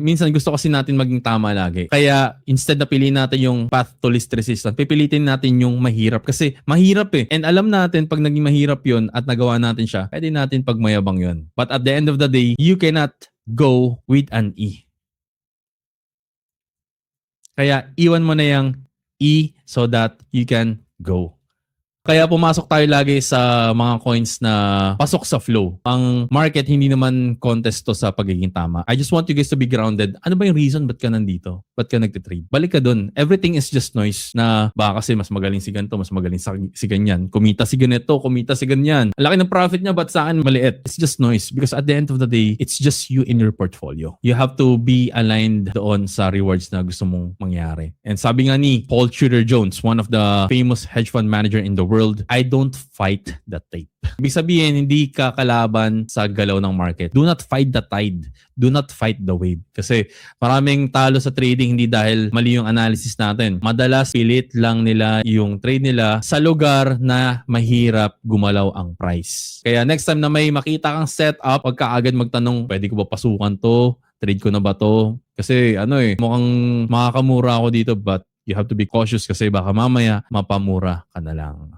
Minsan gusto kasi natin maging tama lagi. Kaya instead na piliin natin yung path to least resistance, pipilitin natin yung mahirap. Kasi mahirap eh. And alam natin pag naging mahirap yun at nagawa natin siya, pwede natin pagmayabang yun. But at the end of the day, you cannot go with an E. Kaya iwan mo na yung E so that you can go. Kaya pumasok tayo lagi sa mga coins na pasok sa flow. Ang market hindi naman contest to sa pagiging tama. I just want you guys to be grounded. Ano ba yung reason ba't ka nandito? Ba't ka nagtitrade? Balik ka dun. Everything is just noise na baka kasi mas magaling si ganito, mas magaling si ganyan. Kumita si ganito, kumita si ganyan. Ang laki ng profit niya, ba't sa akin maliit? It's just noise because at the end of the day, it's just you in your portfolio. You have to be aligned doon sa rewards na gusto mong mangyari. And sabi nga ni Paul Tudor Jones, one of the famous hedge fund manager in the world, I don't fight the tape. Ibig sabihin, hindi ka kalaban sa galaw ng market. Do not fight the tide. Do not fight the wave. Kasi maraming talo sa trading hindi dahil mali yung analysis natin. Madalas pilit lang nila yung trade nila sa lugar na mahirap gumalaw ang price. Kaya next time na may makita kang setup, wag ka agad magtanong, pwede ko ba pasukan to? Trade ko na ba to? Kasi mukhang makakamura ako dito but you have to be cautious kasi baka mamaya mapamura ka na lang.